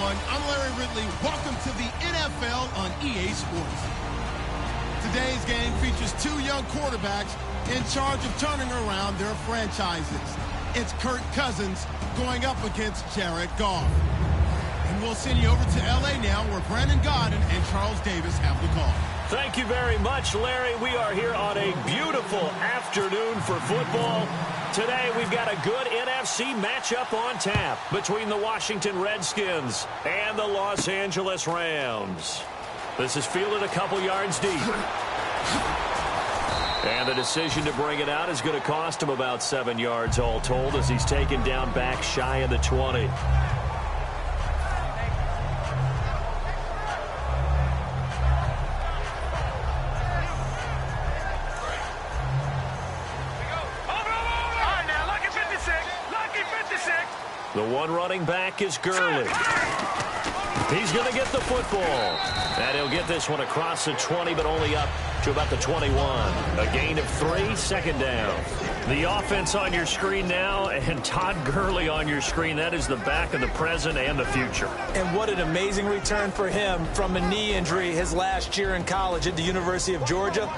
everyone. I'm Larry Ridley. Welcome to the NFL on EA Sports. Today's game features two young quarterbacks in charge of turning around their franchises. It's Kirk Cousins going up against Jared Goff. And we'll send you over to L.A. now, where Brandon Godden and Charles Davis have the call. Thank you very much, Larry. We are here on a beautiful afternoon for football. Today, we've got a good NFC matchup on tap between the Washington Redskins and the Los Angeles Rams. This is fielded a couple yards deep. And the decision to bring it out is going to cost him about 7 yards all told, as he's taken down back shy of the 20. The one running back is Gurley. He's going to get the football. And he'll get this one across the 20, but only up to about the 21. A gain of 3, second down. The offense on your screen now, and Todd Gurley on your screen. That is the back of the present and the future. And what an amazing return for him from a knee injury his last year in college at the University of Georgia.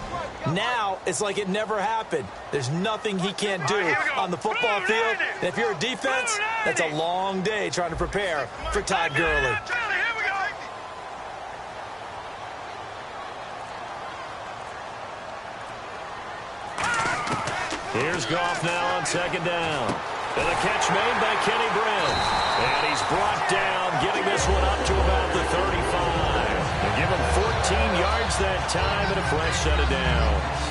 Now, it's like it never happened. There's nothing he can't do on the football field. And if you're a defense, that's a long day trying to prepare for Todd Gurley. Here's Goff now on second down. And a catch made by Kenny Brent. And he's brought down, getting this one up to about the 35. They give him 14 yards that time and a fresh set of downs.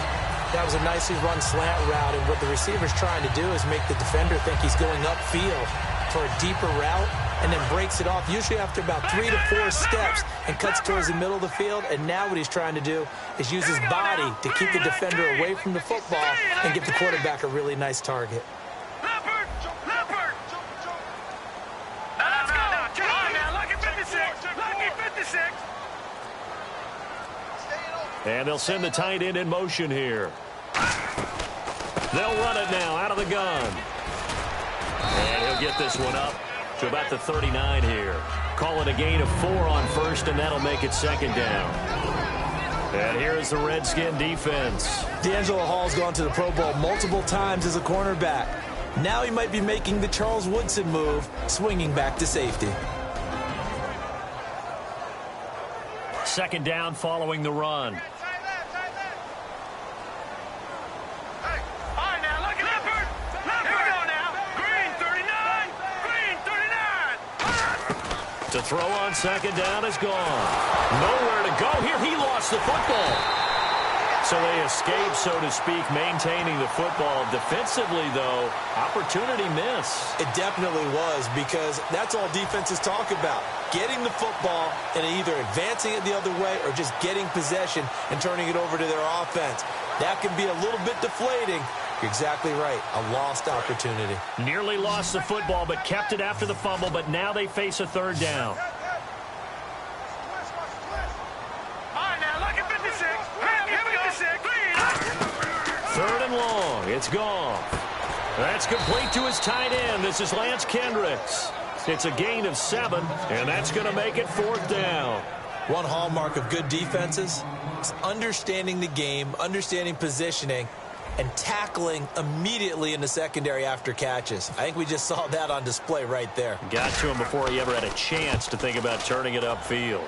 That was a nicely run slant route, and what the receiver's trying to do is make the defender think he's going upfield for a deeper route, and then breaks it off, usually after about 3 to 4 steps, and cuts towards the middle of the field. And now what he's trying to do is use his body to keep the defender away from the football and give the quarterback a really nice target. And they'll send the tight end in motion here. They'll run it now out of the gun. And he'll get this one up to about the 39 here. Call it a gain of 4 on first, and that'll make it second down. And here's the Redskin defense. D'Angelo Hall's gone to the Pro Bowl multiple times as a cornerback. Now he might be making the Charles Woodson move, swinging back to safety. Second down following the run. To throw on second down is gone. Nowhere to go here. He lost the football. So they escape, so to speak, maintaining the football. Defensively, though, opportunity miss. It definitely was, because that's all defenses talk about. Getting the football and either advancing it the other way or just getting possession and turning it over to their offense. That can be a little bit deflating. You're exactly right. A lost opportunity. Nearly lost the football, but kept it after the fumble, but now they face a third down. Third and long. It's gone. That's complete to his tight end. This is Lance Kendricks. It's a gain of 7, and that's going to make it fourth down. One hallmark of good defenses is understanding the game, understanding positioning, and tackling immediately in the secondary after catches. I think we just saw that on display right there. Got to him before he ever had a chance to think about turning it upfield.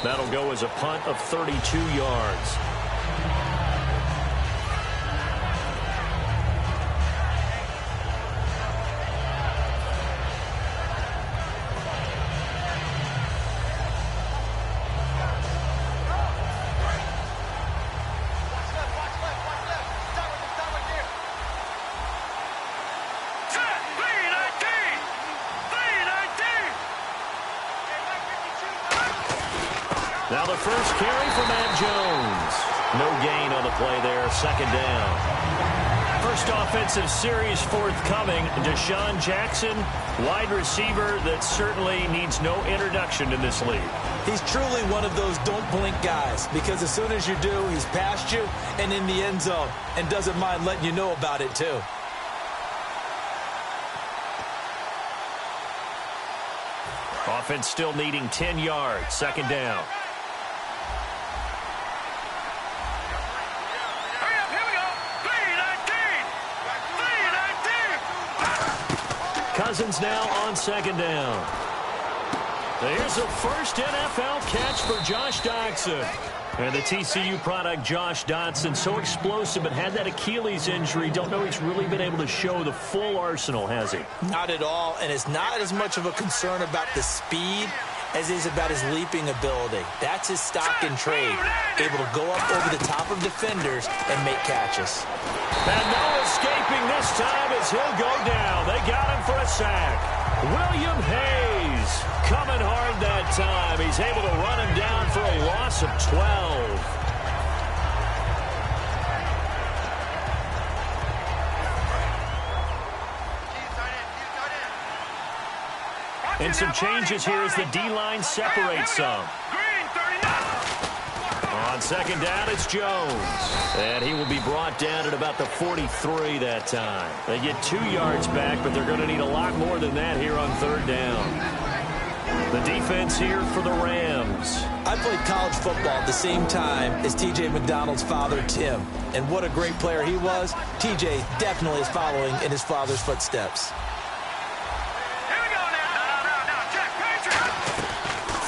That'll go as a punt of 32 yards. Now the first carry for Matt Jones. No gain on the play there, second down. First offensive series forthcoming. Deshaun Jackson, wide receiver that certainly needs no introduction in this league. He's truly one of those don't blink guys, because as soon as you do, he's past you and in the end zone, and doesn't mind letting you know about it too. Offense still needing 10 yards. Second down. Cousins now on second down. Here's the first NFL catch for Josh Doctson. And the TCU product, Josh Doctson, so explosive but had that Achilles injury. Don't know he's really been able to show the full arsenal, has he? Not at all, and it's not as much of a concern about the speed as it is about his leaping ability. That's his stock in trade, able to go up over the top of defenders and make catches. And no escaping this time as he'll go down. They got him for a sack. William Hayes coming hard that time. He's able to run him down for a loss of 12. And some changes here as the D-line separates some. On second down, it's Jones. And he will be brought down at about the 43 that time. They get 2 yards back, but they're going to need a lot more than that here on third down. The defense here for the Rams. I played college football at the same time as T.J. McDonald's father, Tim. And what a great player he was. T.J. definitely is following in his father's footsteps.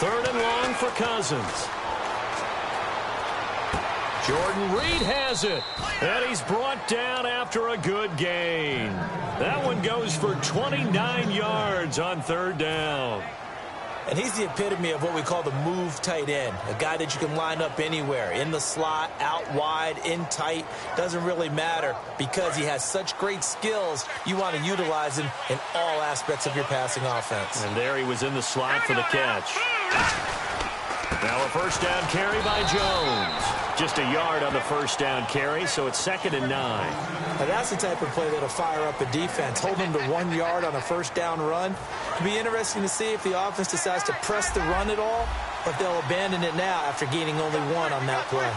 Third and long for Cousins. Jordan Reed has it. And he's brought down after a good gain. That one goes for 29 yards on third down. And he's the epitome of what we call the move tight end. A guy that you can line up anywhere. In the slot, out wide, in tight. Doesn't really matter because he has such great skills. You want to utilize him in all aspects of your passing offense. And there he was in the slot for the catch. Now a first down carry by Jones. Just a yard on the first down carry, so it's 2nd and 9. Now that's the type of play that'll fire up a defense. Hold them to 1 yard on a first down run. It'll be interesting to see if the offense decides to press the run at all, or if they'll abandon it now after gaining only 1 on that play.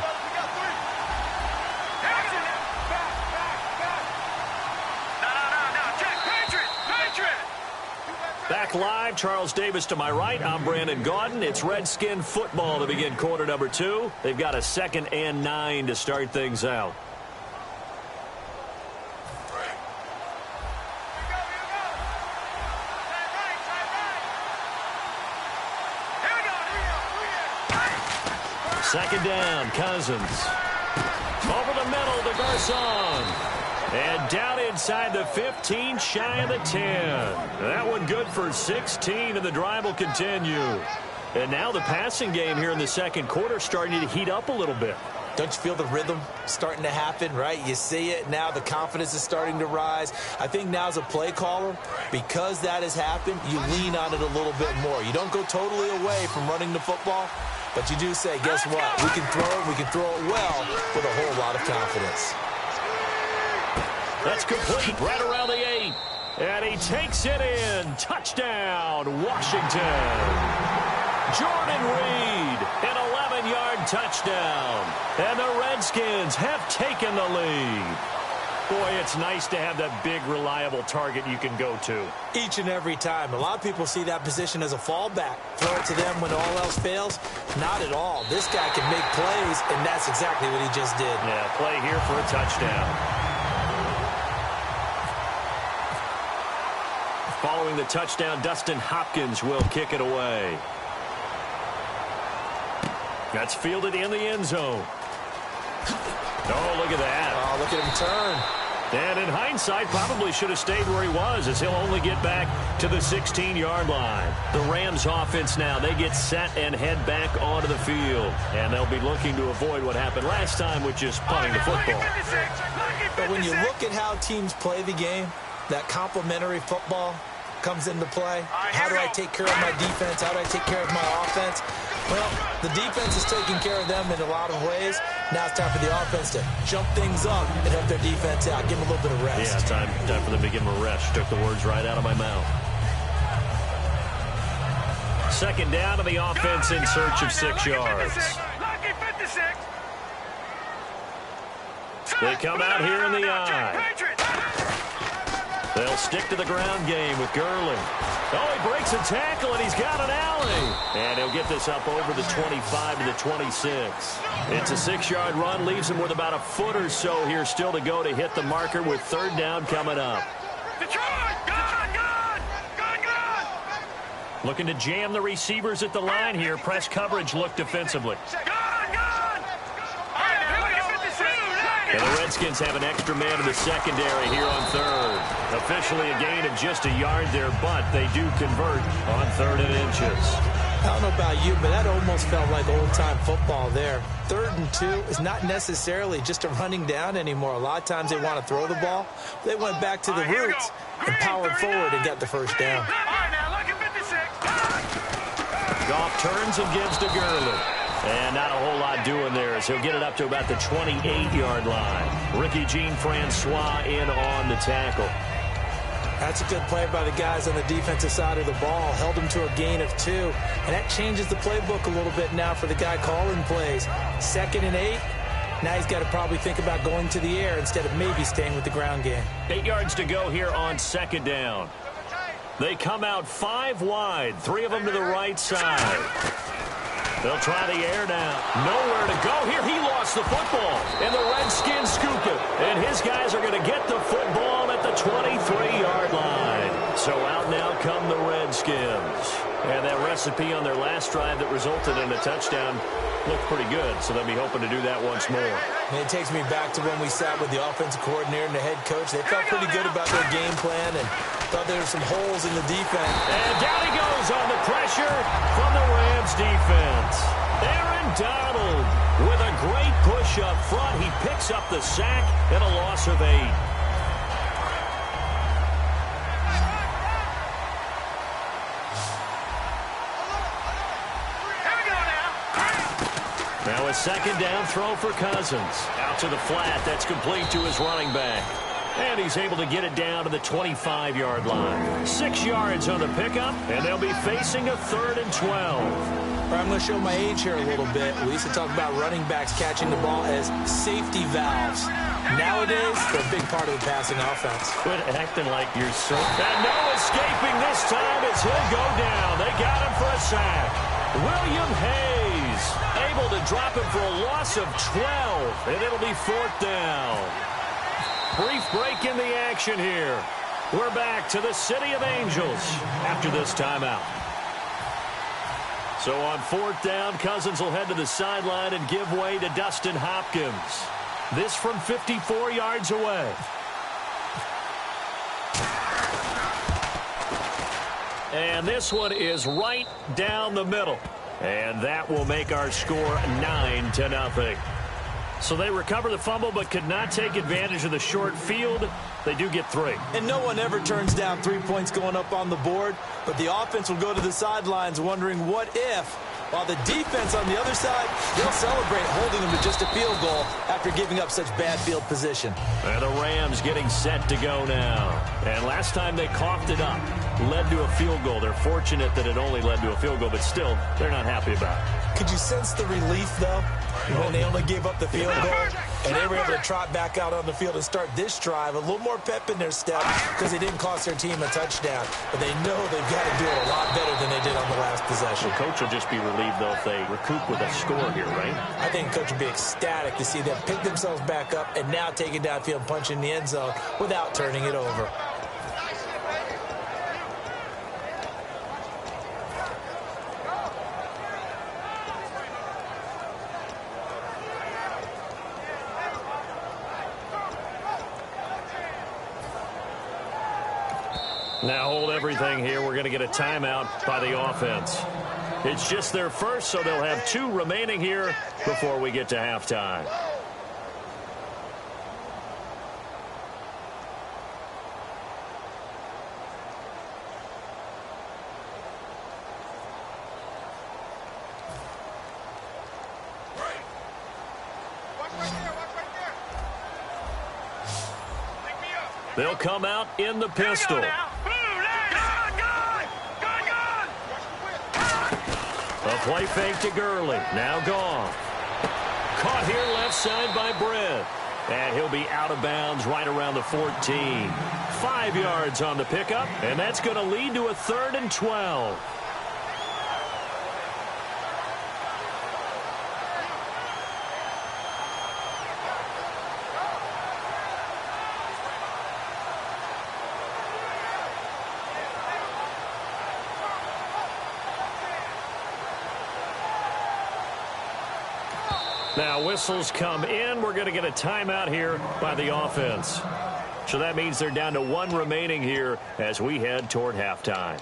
Back live, Charles Davis to my right. I'm Brandon Gaudin. It's Redskin football to begin quarter number 2. They've got a 2nd and 9 to start things out. Second down, Cousins. Over the middle to Garcon. And down inside the 15, shy of the 10. That one good for 16, and the drive will continue. And now the passing game here in the second quarter starting to heat up a little bit. Don't you feel the rhythm starting to happen, right? You see it now. The confidence is starting to rise. I think now as a play caller, because that has happened, you lean on it a little bit more. You don't go totally away from running the football, but you do say, guess what? We can throw it. We can throw it well with a whole lot of confidence. That's complete right around the 8. And he takes it in. Touchdown, Washington. Jordan Reed, an 11-yard touchdown. And the Redskins have taken the lead. Boy, it's nice to have that big, reliable target you can go to. Each and every time. A lot of people see that position as a fallback. Throw it to them when all else fails. Not at all. This guy can make plays, and that's exactly what he just did. Yeah, play here for a touchdown. Following the touchdown, Dustin Hopkins will kick it away. That's fielded in the end zone. Oh, look at that. Oh, look at him turn. And in hindsight, probably should have stayed where he was, as he'll only get back to the 16-yard line. The Rams offense now, they get set and head back onto the field. And they'll be looking to avoid what happened last time, which is punting the football. But when you look at how teams play the game, that complementary football comes into play. How do I take care of my defense? How do I take care of my offense? Well, the defense is taking care of them in a lot of ways. Now it's time for the offense to jump things up and help their defense out. Give them a little bit of rest. Yeah, time for them to give them a rest. Took the words right out of my mouth. Second down to the offense in search of 6 yards. They come out here in the eye. They'll stick to the ground game with Gurley. Oh, he breaks a tackle, and he's got an alley. And he'll get this up over the 25 to the 26. It's a 6-yard run, leaves him with about a foot or so here still to go to hit the marker with 3rd down coming up. Looking to jam the receivers at the line here. Press coverage look defensively. And the Redskins have an extra man in the secondary here on 3rd. Officially a gain of just a yard there, but they do convert on 3rd and inches. I don't know about you, but that almost felt like old-time football there. 3rd and 2 is not necessarily just a running down anymore. A lot of times they want to throw the ball. They went back to the roots and powered forward and got the 1st down. Goff turns and gives to Gurley. And not a whole lot doing there as he'll get it up to about the 28-yard line. Ricky Jean-Francois in on the tackle. That's a good play by the guys on the defensive side of the ball. Held him to a gain of 2. And that changes the playbook a little bit now for the guy calling plays. 2nd and 8. Now he's got to probably think about going to the air instead of maybe staying with the ground game. 8 yards to go here on 2nd down. They come out 5 wide. 3 of them to the right side. They'll try the air now. Nowhere to go here. He lost the football. And the Redskins scoop it. And his guys are going to get the football at the 23-yard line. So out now come the Redskins. And that recipe on their last drive that resulted in a touchdown looked pretty good. So they'll be hoping to do that once more. And it takes me back to when we sat with the offensive coordinator and the head coach. They felt pretty good about their game plan and thought there were some holes in the defense. And down he goes on the pressure from the Rams defense. Aaron Donald with a great push up front. He picks up the sack and a loss of 8. Now a 2nd down throw for Cousins. Out to the flat. That's complete to his running back. And he's able to get it down to the 25-yard line. 6 yards on the pickup, and they'll be facing a 3rd and 12. I'm going to show my age here a little bit. We used to talk about running backs catching the ball as safety valves. Nowadays, they're a big part of the passing offense. Quit acting like you're so... And no escaping this time as he'll go down. They got him for a sack. William Hayes able to drop him for a loss of 12, and it'll be 4th down. Brief break in the action here. We're back to the City of Angels after this timeout. So on 4th down, Cousins will head to the sideline and give way to Dustin Hopkins. This from 54 yards away. And this one is right down the middle. And that will make our score 9-0. So they recover the fumble but could not take advantage of the short field. They do get 3. And no one ever turns down 3 points going up on the board, but the offense will go to the sidelines wondering what if, while the defense on the other side, they'll celebrate holding them to just a field goal after giving up such bad field position. And the Rams getting set to go now. And last time they coughed it up, led to a field goal. They're fortunate that it only led to a field goal, but still, they're not happy about it. Could you sense the relief, though, when they only gave up the field goal and they were able to trot back out on the field and start this drive? A little more pep in their step because they didn't cost their team a touchdown, but they know they've got to do it a lot better than they did on the last possession. The coach will just be relieved, though, if they recoup with a score here, right? I think coach will be ecstatic to see them pick themselves back up and now take it downfield and punch in the end zone without turning it over. Now hold everything here. We're going to get a timeout by the offense. It's just their first, so they'll have 2 remaining here before we get to halftime. They'll come out in the pistol. A play fake to Gurley. Now gone. Caught here left side by Brett. And he'll be out of bounds right around the 14. 5 yards on the pickup, and that's going to lead to a 3rd and 12. Now whistles come in. We're going to get a timeout here by the offense. So that means they're down to 1 remaining here as we head toward halftime.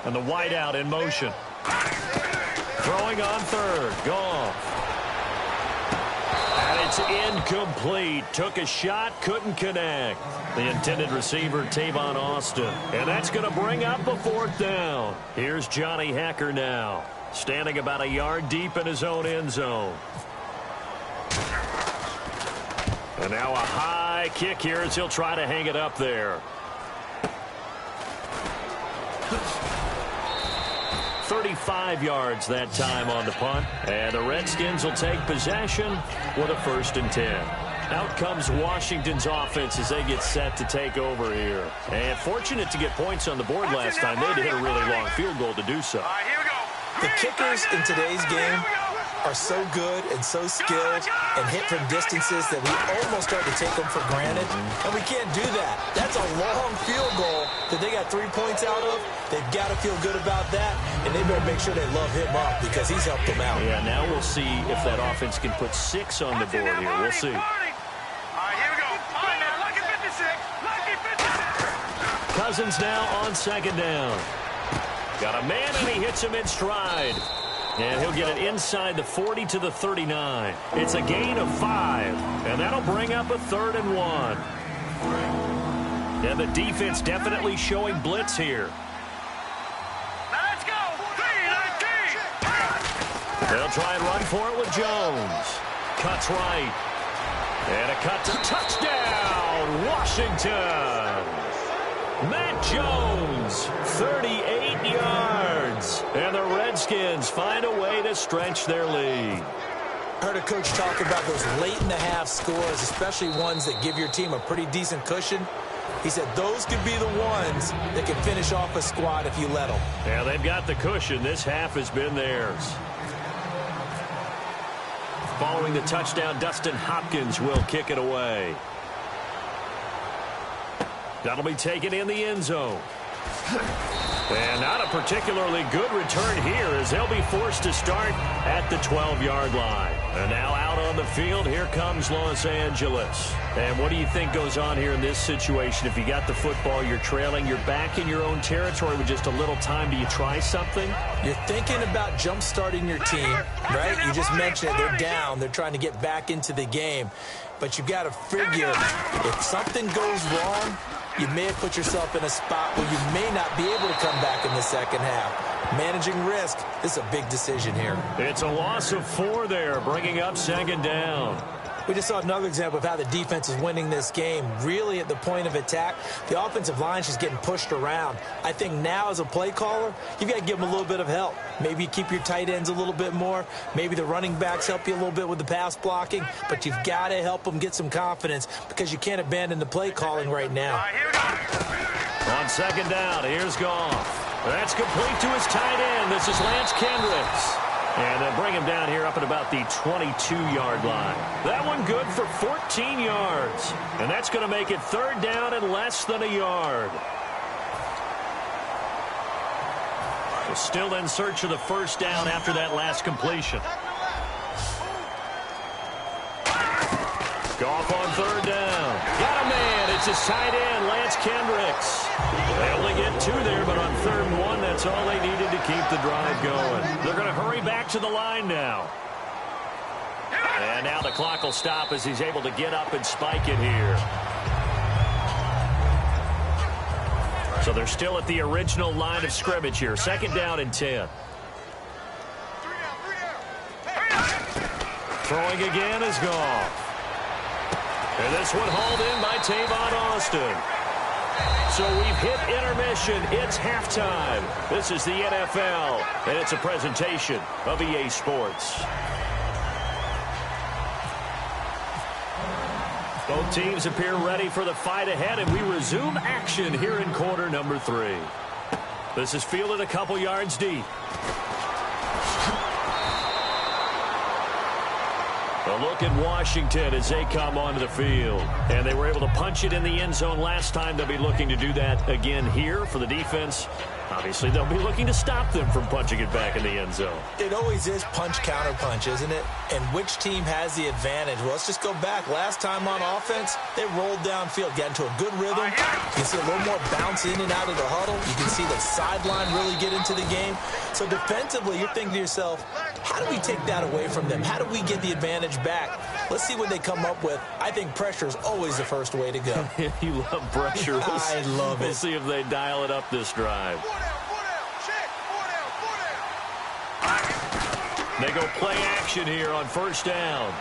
And the wideout in motion. Throwing on 3rd. Goff. And it's incomplete. Took a shot, couldn't connect. The intended receiver, Tavon Austin. And that's going to bring up a 4th down. Here's Johnny Hacker now. Standing about a yard deep in his own end zone. And now a high kick here as he'll try to hang it up there. 35 yards that time on the punt. And the Redskins will take possession with a 1st and 10. Out comes Washington's offense as they get set to take over here. And fortunate to get points on the board last time. They had to hit a really long field goal to do so. The kickers in today's game are so good and so skilled and hit from distances that we almost start to take them for granted. And we can't do that. That's a long field goal that they got 3 points out of. They've got to feel good about that, and they better make sure they love him up because he's helped them out. Yeah, now we'll see if that offense can put 6 on the board here. We'll see. Cousins now on 2nd down. Got a man, and he hits him in stride. And he'll get it inside the 40 to the 39. It's a gain of 5, and that'll bring up a 3rd and 1. And the defense definitely showing blitz here. Let's go! 3-19! They'll try and run for it with Jones. Cuts right. And a cut to touchdown, Washington. Matt Jones, 38 yards. And the Redskins find a way to stretch their lead. I heard a coach talk about those late-in-the-half scores, especially ones that give your team a pretty decent cushion. He said those could be the ones that can finish off a squad if you let them. Yeah, they've got the cushion. This half has been theirs. Following the touchdown, Dustin Hopkins will kick it away. That'll be taken in the end zone. And not a particularly good return here as they'll be forced to start at the 12-yard line. And now out on the field, here comes Los Angeles. And what do you think goes on here in this situation? If you got the football, you're trailing, you're back in your own territory with just a little time. Do you try something? You're thinking about jump-starting your team, right? You just mentioned it. They're down. They're trying to get back into the game. But you've got to figure if something goes wrong, you may have put yourself in a spot where you may not be able to come back in the second half. Managing risk, this is a big decision here. It's a loss of 4 there, bringing up 2nd down. We just saw another example of how the defense is winning this game. Really at the point of attack, the offensive line's just getting pushed around. I think now as a play caller, you've got to give them a little bit of help. Maybe you keep your tight ends a little bit more. Maybe the running backs help you a little bit with the pass blocking. But you've got to help them get some confidence because you can't abandon the play calling right now. On 2nd down, here's Goff. That's complete to his tight end. This is Lance Kendricks. And they'll bring him down here up at about the 22-yard line. That one good for 14 yards. And that's going to make it 3rd down and less than a yard. We're still in search of the 1st down after that last completion. Goff on 3rd down. Got a man. It's his tight end, Lance Kendricks. They only get 2 there, but on 3rd and 1, that's all they needed to keep the drive going. They're going to hurry back to the line now. And now the clock will stop as he's able to get up and spike it here. So they're still at the original line of scrimmage here. 2nd down and 10. Throwing again is Goff. And this one hauled in by Tavon Austin. So we've hit intermission. It's halftime. This is the NFL, and it's a presentation of EA Sports. Both teams appear ready for the fight ahead, and we resume action here in quarter number 3. This is fielded a couple yards deep. A look at Washington as they come onto the field. And they were able to punch it in the end zone last time. They'll be looking to do that again here for the defense. Obviously, they'll be looking to stop them from punching it back in the end zone. It always is punch-counter-punch, isn't it? And which team has the advantage? Well, let's just go back. Last time on offense, they rolled downfield, got into a good rhythm. You can see a little more bounce in and out of the huddle. You can see the sideline really get into the game. So defensively, you're thinking to yourself, how do we take that away from them? How do we get the advantage back? Let's see what they come up with. I think pressure is always the first way to go. You love pressure. I love it. We'll see if they dial it up this drive. They go play action here on 1st down.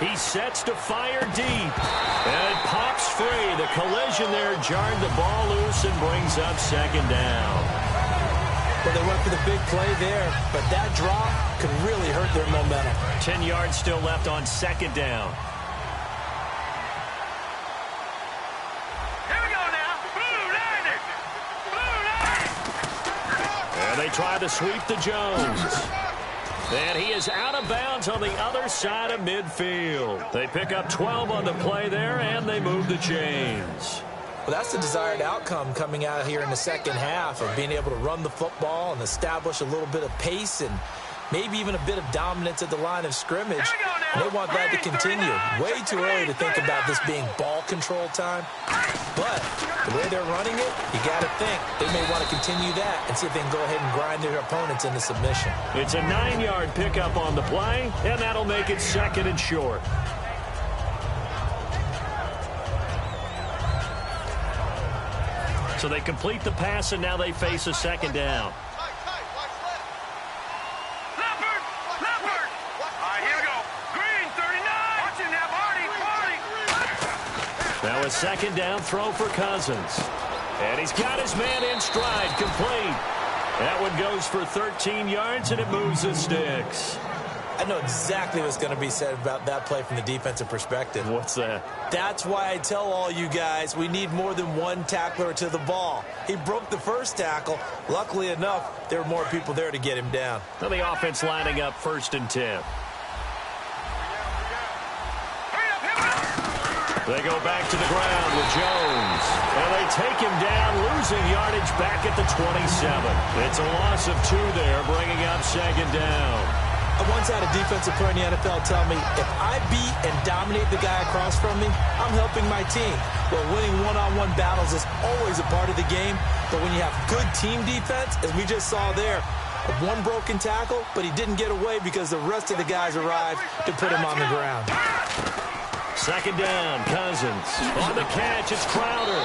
He sets to fire deep. And it pops free. The collision there jarred the ball loose and brings up 2nd down. Well, they went for the big play there, but that drop could really hurt their momentum. 10 yards still left on 2nd down. Here we go now. Blue Niners. Blue Niners. And they try to sweep to Jones. And he is out of bounds on the other side of midfield. They pick up 12 on the play there, and they move the chains. Well, that's the desired outcome coming out here in the second half of being able to run the football and establish a little bit of pace and maybe even a bit of dominance at the line of scrimmage. And they want that to continue. Way too early to think about this being ball control time. But the way they're running it, you got to think they may want to continue that and see if they can go ahead and grind their opponents into submission. It's a 9-yard pickup on the play, and that'll make it 2nd and short. So they complete the pass, and now they face a 2nd down. Now a 2nd down throw for Cousins. And he's got his man in stride, complete. That one goes for 13 yards, and it moves the sticks. I know exactly what's going to be said about that play from the defensive perspective. What's that? That's why I tell all you guys we need more than one tackler to the ball. He broke the first tackle. Luckily enough, there were more people there to get him down. Now the offense lining up 1st and 10. They go back to the ground with Jones. And they take him down, losing yardage back at the 27. It's a loss of 2 there, bringing up 2nd down. I once had a defensive player in the NFL tell me, if I beat and dominate the guy across from me, I'm helping my team. Well, winning one-on-one battles is always a part of the game. But when you have good team defense, as we just saw there, one broken tackle, but he didn't get away because the rest of the guys arrived to put him on the ground. 2nd down, Cousins. On the catch, it's Crowder.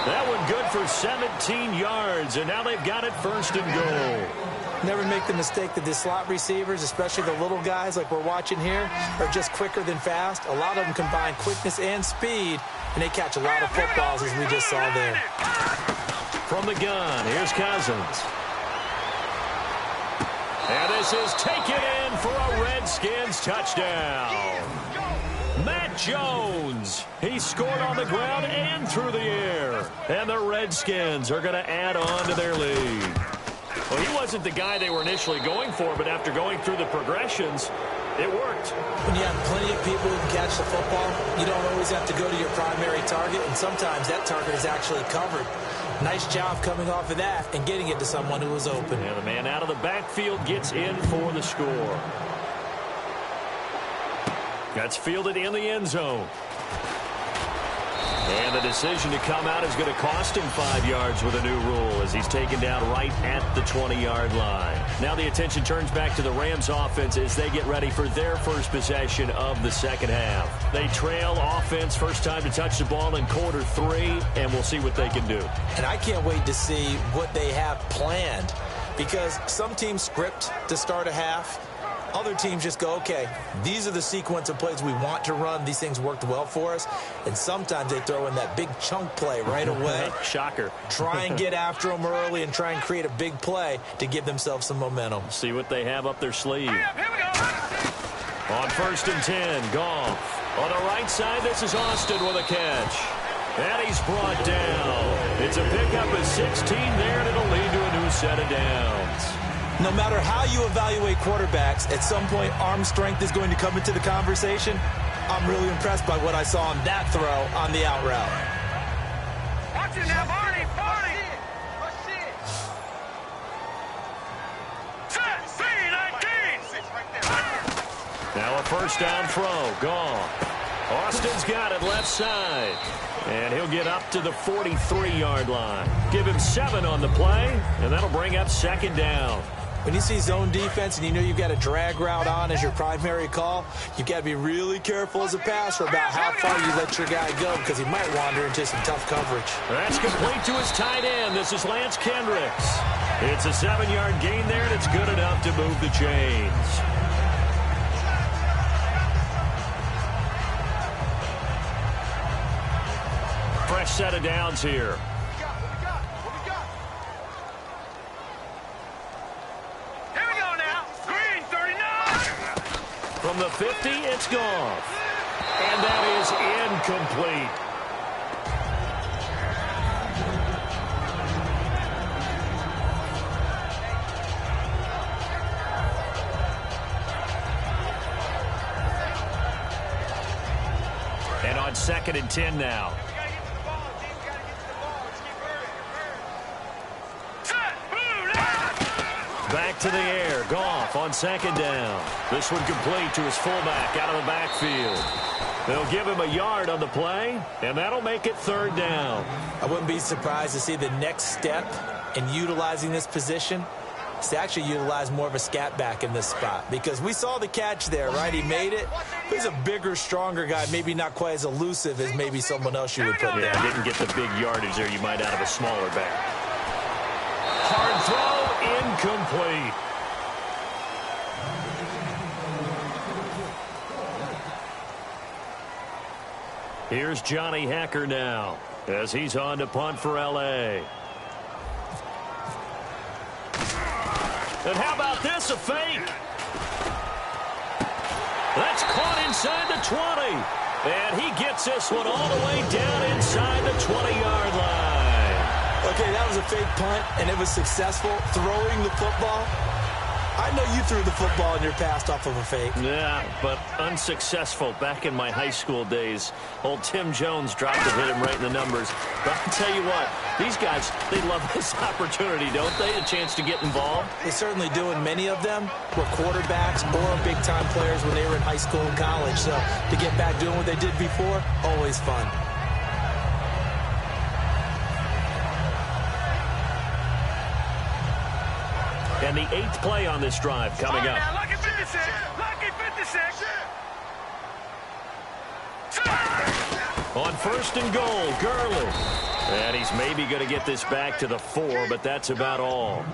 That one good for 17 yards, and now they've got it 1st and goal. Never make the mistake that the slot receivers, especially the little guys like we're watching here, are just quicker than fast. A lot of them combine quickness and speed, and they catch a lot of footballs, as we just saw there. From the gun, here's Cousins. And this is taken in for a Redskins touchdown. Matt Jones. He scored on the ground and through the air. And the Redskins are going to add on to their lead. Well, he wasn't the guy they were initially going for, but after going through the progressions, it worked. When you have plenty of people who can catch the football, you don't always have to go to your primary target, and sometimes that target is actually covered. Nice job coming off of that and getting it to someone who was open. And the man out of the backfield gets in for the score. That's fielded in the end zone. And the decision to come out is going to cost him 5 yards with a new rule as he's taken down right at the 20-yard line. Now the attention turns back to the Rams offense as they get ready for their first possession of the second half. They trail offense, first time to touch the ball in quarter 3, and we'll see what they can do. And I can't wait to see what they have planned, because some teams script to start a half. Other teams just go, okay, these are the sequence of plays we want to run. These things worked well for us. And sometimes they throw in that big chunk play right away. Shocker. Try and get after them early and try and create a big play to give themselves some momentum. See what they have up their sleeve. Here we go. On 1st and 10, Goff. On the right side, this is Austin with a catch. And he's brought down. It's a pickup of 16 there, and it'll lead to a new set of downs. No matter how you evaluate quarterbacks, at some point arm strength is going to come into the conversation. I'm really impressed by what I saw on that throw on the out route. Watch it now, Barney. Set, B19. Now a first down throw. Goff. Austin's got it left side. And he'll get up to the 43-yard line. Give him 7 on the play, and that'll bring up 2nd down. When you see zone defense and you know you've got a drag route on as your primary call, you've got to be really careful as a passer about how far you let your guy go, because he might wander into some tough coverage. That's complete to his tight end. This is Lance Kendricks. It's a 7-yard gain there, and it's good enough to move the chains. Fresh set of downs here. From the 50, it's Goff. And that is incomplete. And on 2nd and 10 now. Back to the air. Goff on 2nd down. This one complete to his fullback out of the backfield. They'll give him a yard on the play, and that'll make it 3rd down. I wouldn't be surprised to see the next step in utilizing this position is to actually utilize more of a scat back in this spot, because we saw the catch there, right? He made it. He's a bigger, stronger guy, maybe not quite as elusive as maybe someone else you would put there. Yeah, didn't get the big yardage there you might out of a smaller back. Hard throw, incomplete. Here's Johnny Hacker now as he's on to punt for L.A. And how about this, a fake? That's caught inside the 20. And he gets this one all the way down inside the 20-yard line. Okay, that was a fake punt, and it was successful. Throwing the football. I know you threw the football in your past off of a fake. Yeah, but unsuccessful back in my high school days. Old Tim Jones dropped it, hit him right in the numbers. But I'll tell you what, these guys, they love this opportunity, don't they? A chance to get involved. They certainly do, and many of them were quarterbacks or big-time players when they were in high school and college. So to get back doing what they did before, always fun. And the 8th play on this drive coming up. Now, lucky 56. Lucky 56. On 1st and goal, Gurley. And he's maybe going to get this back to the 4, but that's about all.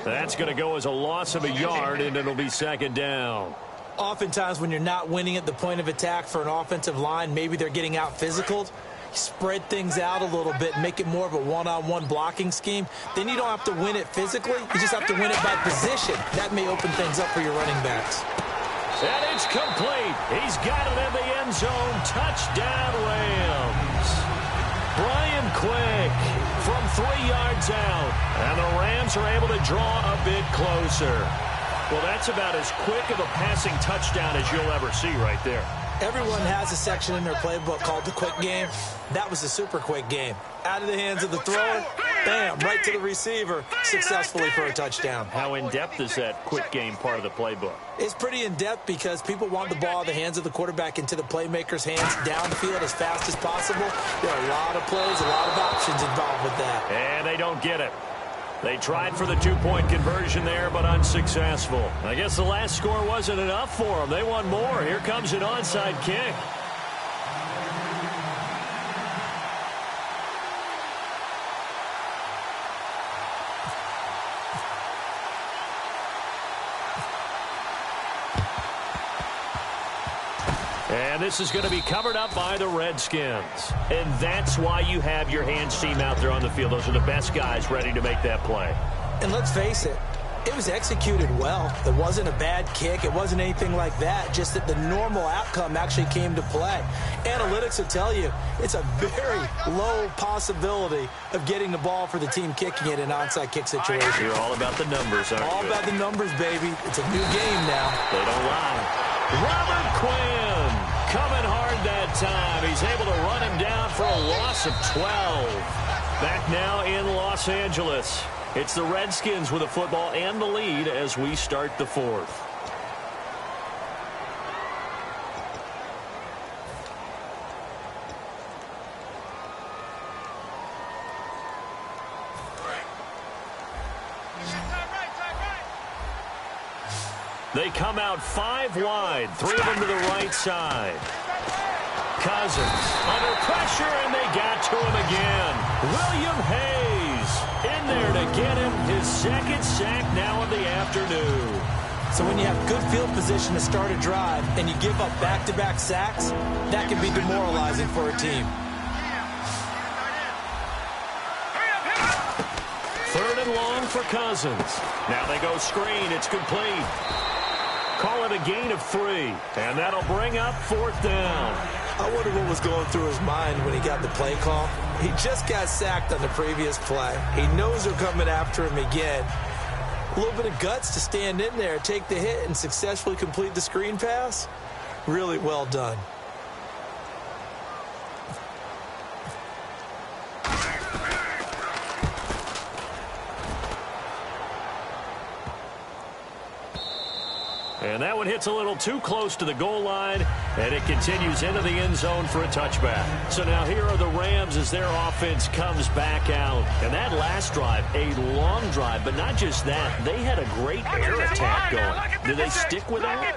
That's going to go as a loss of a yard, and it'll be 2nd down. Oftentimes when you're not winning at the point of attack for an offensive line, maybe they're getting out physical. Spread things out a little bit, make it more of a one-on-one blocking scheme. Then you don't have to win it physically. You just have to win it by position. That may open things up for your running backs. And it's complete. He's got it in the end zone. Touchdown, Rams. Brian Quick from 3 yards out. And the Rams are able to draw a bit closer. Well, that's about as quick of a passing touchdown as you'll ever see right there. Everyone has a section in their playbook called the quick game. That was a super quick game. Out of the hands of the thrower, bam, right to the receiver, successfully for a touchdown. How in-depth is that quick game part of the playbook? It's pretty in-depth because people want the ball in the hands of the quarterback into the playmaker's hands downfield as fast as possible. There are a lot of plays, a lot of options involved with that. And they don't get it. They tried for the two-point conversion there, but unsuccessful. I guess the last score wasn't enough for them. They want more. Here comes an onside kick. And this is going to be covered up by the Redskins. And that's why you have your hands team out there on the field. Those are the best guys ready to make that play. And let's face it, it was executed well. It wasn't a bad kick. It wasn't anything like that. Just that the normal outcome actually came to play. Analytics will tell you it's a very low possibility of getting the ball for the team kicking it in an onside kick situation. You're all about the numbers, aren't you? All about the numbers, baby. It's a new game now. They don't lie. Robert Quinn coming hard that time. He's able to run him down for a loss of 12. Back now in Los Angeles. It's the Redskins with the football and the lead as we start the fourth. They come out 5 wide, 3 of them to the right side. Cousins under pressure, and they got to him again. William Hayes in there to get him his second sack now of the afternoon. So when you have good field position to start a drive and you give up back-to-back sacks, that can be demoralizing for a team. 3rd and long for Cousins. Now they go screen. It's complete. Call it a gain of 3, and that'll bring up 4th down. I wonder what was going through his mind when he got the play call. He just got sacked on the previous play. He knows they're coming after him again. A little bit of guts to stand in there, take the hit, and successfully complete the screen pass. Really well done. And that one hits a little too close to the goal line, and it continues into the end zone for a touchback. So now here are the Rams as their offense comes back out. And that last drive, a long drive, but not just that. They had a great air attack going. Do they stick with that?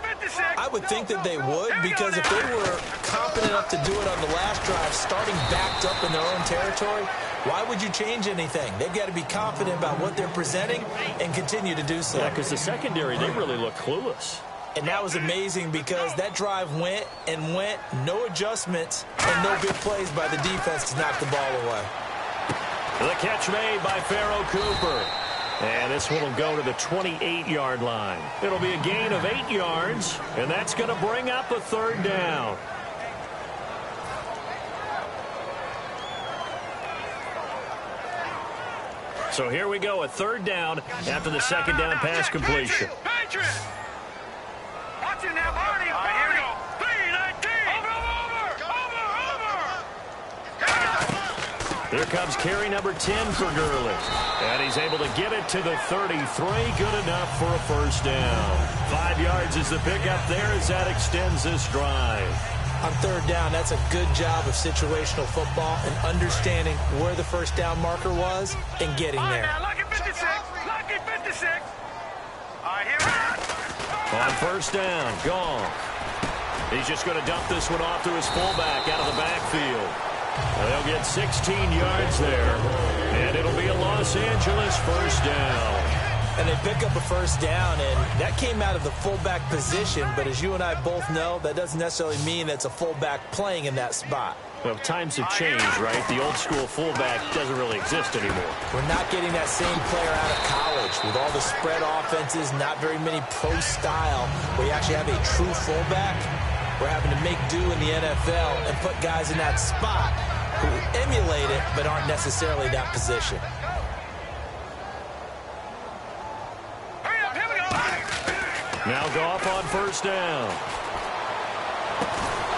I would think that they would, because if they were confident enough to do it on the last drive, starting backed up in their own territory, why would you change anything? They've got to be confident about what they're presenting and continue to do so. Yeah, because the secondary, they really look clueless. And that was amazing because that drive went and went, no adjustments, and no big plays by the defense to knock the ball away. The catch made by Pharaoh Cooper. And this one will go to the 28-yard line. It'll be a gain of 8 yards, and that's going to bring up a 3rd down. So here we go, a 3rd down after the 2nd down pass completion. Patriots! Watch it now, Barney! All right, here we go. 3-19! Over! Here comes carry number 10 for Gurley. And he's able to get it to the 33. Good enough for a 1st down. 5 yards is the pickup there as that extends this drive. On 3rd down, that's a good job of situational football and understanding where the 1st down marker was and getting there. Now, lucky 56! Lucky 56! All right, here we go. On 1st down, Gong. He's just going to dump this one off to his fullback out of the backfield. They'll get 16 yards there, and it'll be a Los Angeles 1st down. And they pick up a 1st down, and that came out of the fullback position, but as you and I both know, that doesn't necessarily mean that's a fullback playing in that spot. Well, times have changed, right? The old school fullback doesn't really exist anymore. We're not getting that same player out of college with all the spread offenses, not very many pro style, where you actually have a true fullback. We're having to make do in the NFL and put guys in that spot who emulate it but aren't necessarily that position. Now Goff on 1st down.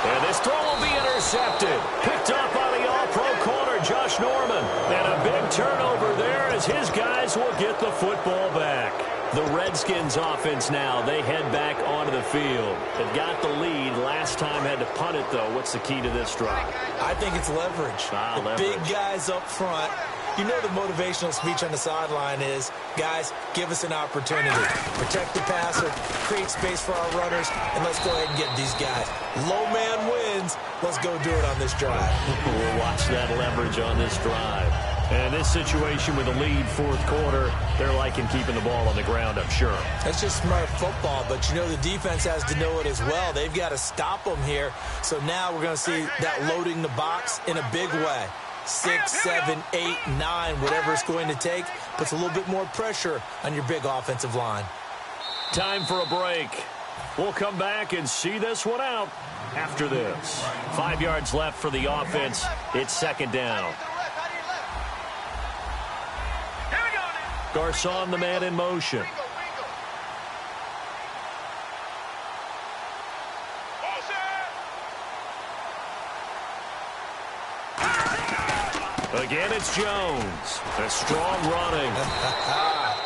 And this throw will be intercepted. Picked up by the all-pro corner, Josh Norman. And a big turnover there Redskins will get the football back. The Redskins offense now, they head back onto the field. They've got the lead. Last time had to punt it, though. What's the key to this drive? I think it's leverage. The big guys up front. You know the motivational speech on the sideline is, guys, give us an opportunity. Protect the passer, create space for our runners, and let's go ahead and get these guys. Low man wins. Let's go do it on this drive. We'll watch that leverage on this drive. And this situation with the lead fourth quarter, they're liking keeping the ball on the ground, I'm sure. That's just smart football, but you know the defense has to know it as well. They've got to stop them here. So now we're going to see that loading the box in a big way. 6, 7, 8, 9, whatever it's going to take, puts a little bit more pressure on your big offensive line. Time for a break. We'll come back and see this one out after this. 5 yards left for the offense. It's second down. Garcon, the man in motion. Again, it's Jones. A strong running.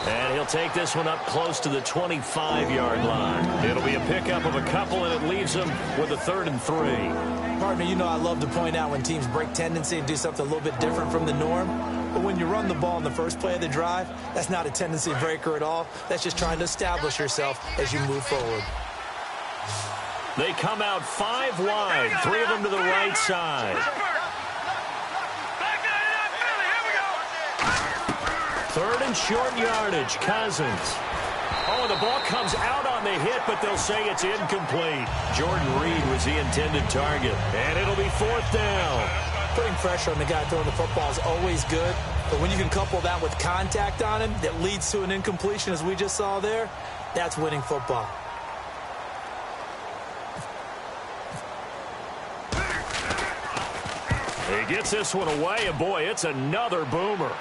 And he'll take this one up close to the 25-yard line. It'll be a pickup of a couple, and it leaves him with a 3rd and 3. Partner, you know I love to point out when teams break tendency and do something a little bit different from the norm. But when you run the ball in the first play of the drive, that's not a tendency breaker at all. That's just trying to establish yourself as you move forward. They come out 5 wide, 3 of them to the right side. 3rd and short yardage, Cousins. Oh, the ball comes out on the hit, but they'll say it's incomplete. Jordan Reed was the intended target, and it'll be 4th down. Putting pressure on the guy throwing the football is always good, but when you can couple that with contact on him that leads to an incompletion, as we just saw there, that's winning football. He gets this one away, and boy, it's another boomer.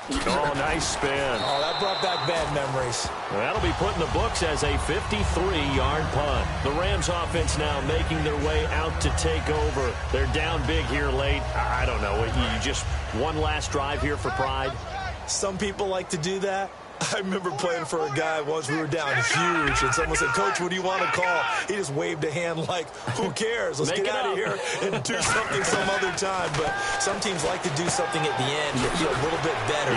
Oh, nice spin. Oh, that brought back bad memories. That'll be put in the books as a 53-yard punt. The Rams offense now making their way out to take over. They're down big here late. I don't know. You just one last drive here for pride? Some people like to do that. I remember playing for a guy once. We were down huge, and someone said, "Coach, what do you want to call?" He just waved a hand like, who cares? Let's get out of here and do something some other time. But some teams like to do something at the end to feel a little bit better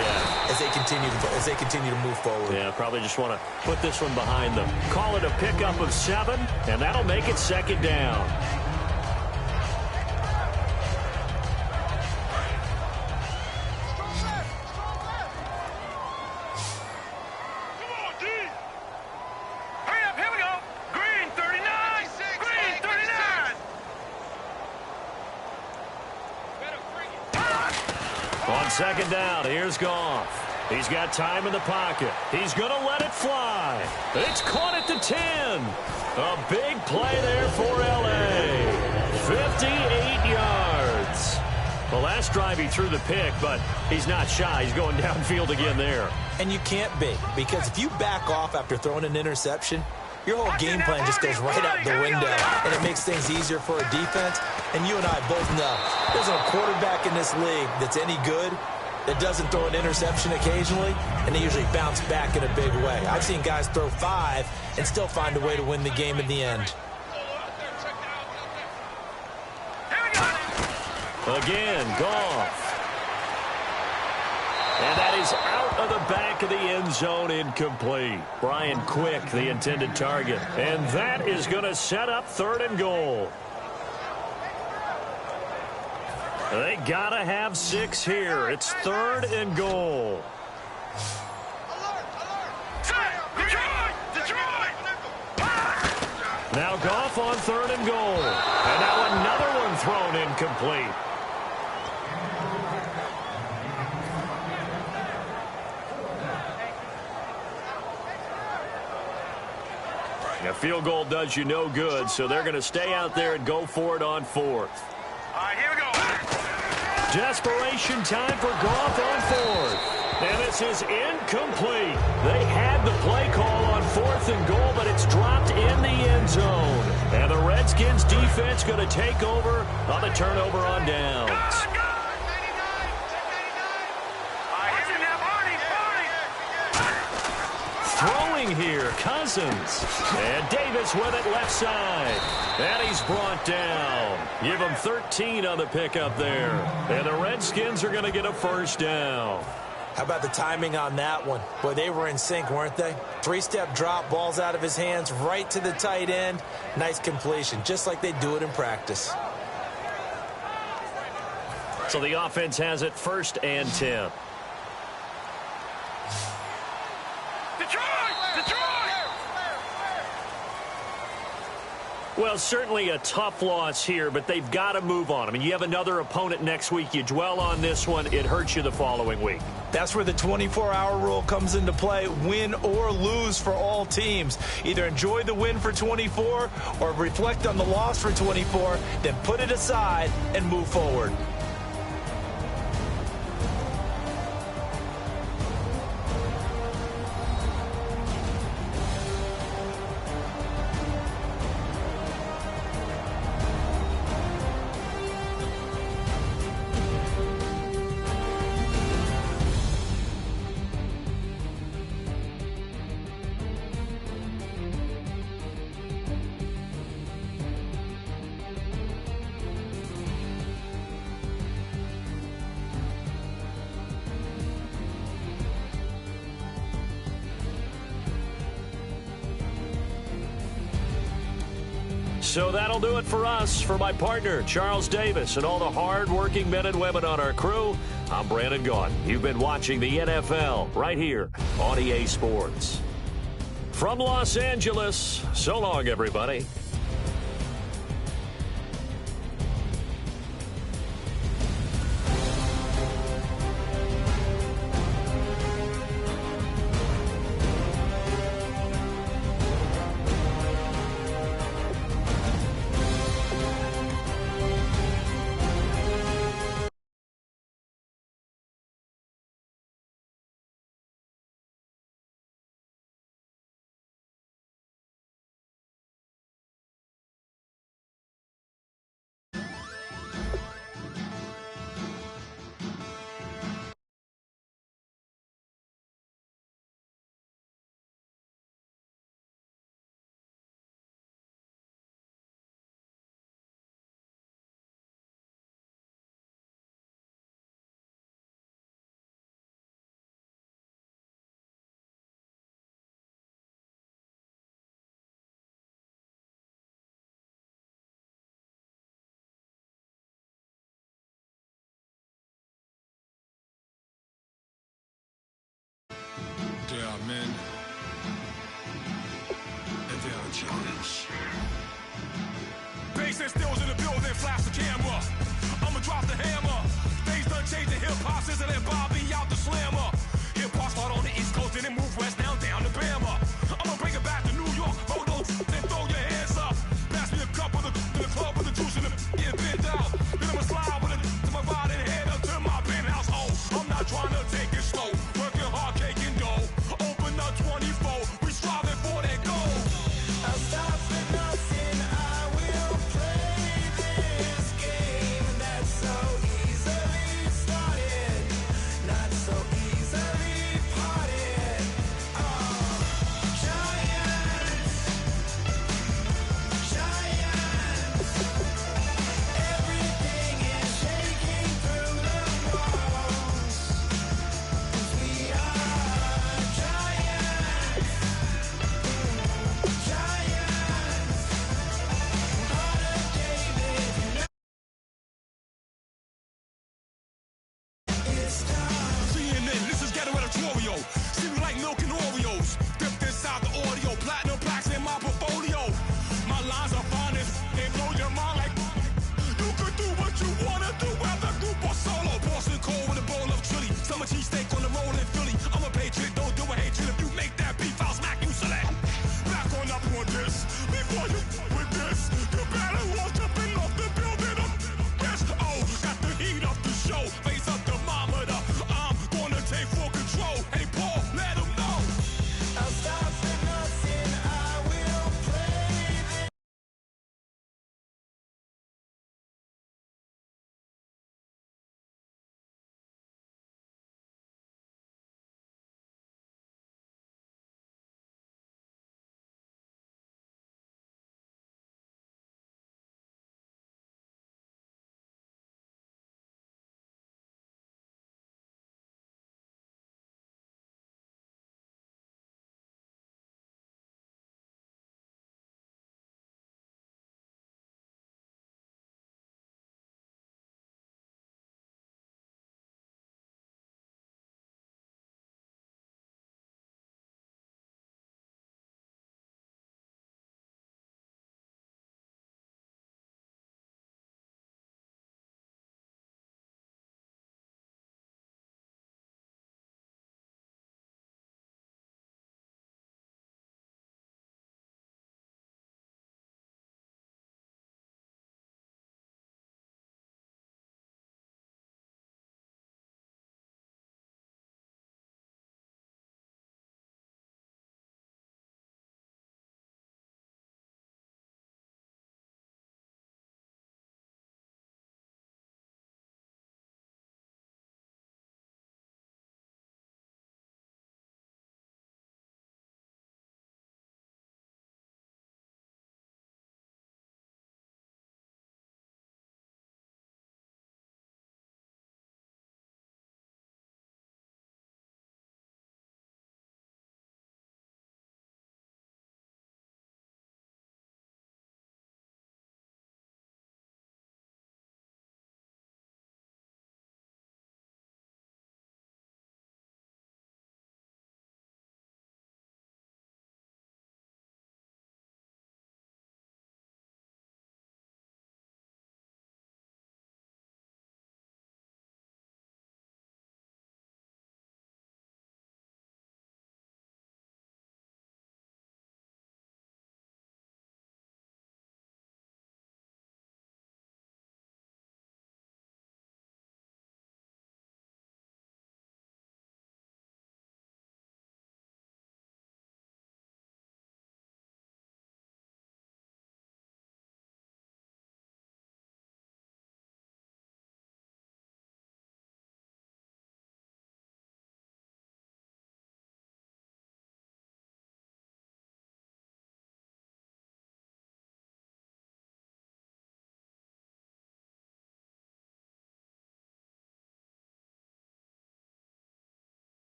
as they continue to move forward. Yeah, probably just want to put this one behind them. Call it a pickup of 7, and that'll make it second down. On second down, here's Goff. He's got time in the pocket. He's going to let it fly. It's caught at the 10. A big play there for L.A. 58 yards. The last drive he threw the pick, but he's not shy. He's going downfield again there. And you can't be, because if you back off after throwing an interception, your whole game plan just goes right out the window, and it makes things easier for a defense. And you and I both know there's a quarterback in this league that's any good that doesn't throw an interception occasionally, and they usually bounce back in a big way. I've seen guys throw 5 and still find a way to win the game in the end. Again, Goff. And that is out of the back of the end zone, incomplete. Brian Quick, the intended target. And that is going to set up 3rd and goal. They got to have 6 here. It's 3rd and goal. Now Goff on 3rd and goal. And now another one thrown incomplete. A field goal does you no good, so they're going to stay out there and go for it on 4th. All right, here we go. Desperation time for Goff on 4th. And this is incomplete. They had the play call on 4th and goal, but it's dropped in the end zone. And the Redskins defense going to take over on the turnover on downs. All right, here we go. Party. Cousins. And Davis with it left side. And he's brought down. Give him 13 on the pickup there. And the Redskins are going to get a first down. How about the timing on that one? Boy, they were in sync, weren't they? Three-step drop, balls out of his hands, right to the tight end. Nice completion, just like they do it in practice. So the offense has it 1st and 10. Well, certainly a tough loss here, but they've got to move on. I mean, you have another opponent next week. You dwell on this one, it hurts you the following week. That's where the 24-hour rule comes into play, win or lose for all teams. Either enjoy the win for 24 or reflect on the loss for 24, then put it aside and move forward. So that'll do it for us. For my partner, Charles Davis, and all the hard-working men and women on our crew, I'm Brandon Gaudin. You've been watching the NFL right here on EA Sports. From Los Angeles, so long, everybody. Yeah, man. Indiana Jones. Bass and stills in the building, flash the camera. I'ma drop the hammer. Things done changed the hip-hop since I let Bobby out the slammer. Hip-hop start on the East Coast and it move west now down to Bama. I'ma bring it back to New York, hold on, then throw your hands up. Pass me a cup of the club with the juice in the get bent out. Then I'ma slide with it to my body and head up to my penthouse. Oh, I'm not trying to take it slow. Working hard, cake and dough. Open up 24, we striving for that goal. I'll stop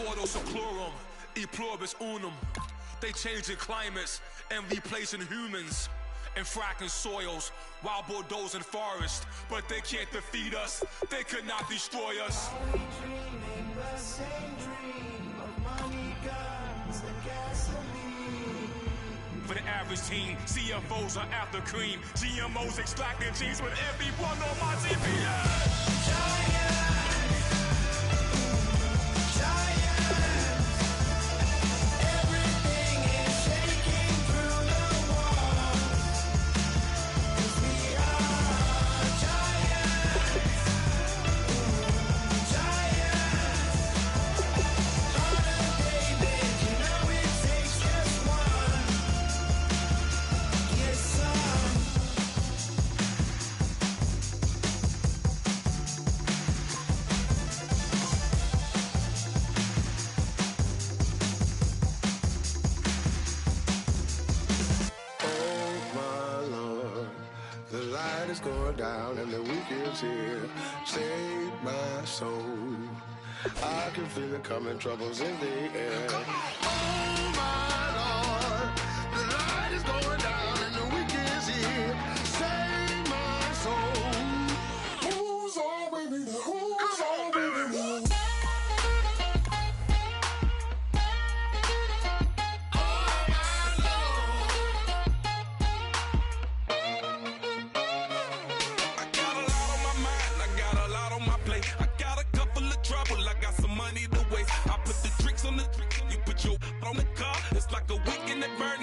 Ordo seclorum, e pluribus unum. They changing climates and replacing humans and fracking soils, wild bulldozing forests, but they can't defeat us. They could not destroy us. Are we dreaming the same dream of money, guns, and gasoline? For the average team, CFOs are after cream. GMOs extracting genes with everyone on my TV. Going down and the week is here. Save my soul. I can feel it coming, troubles in the air. Oh my Lord, the light is going down and the week is here. Save my soul. Who's on, baby? Who's on, baby? On the car, it's like a week in the burn.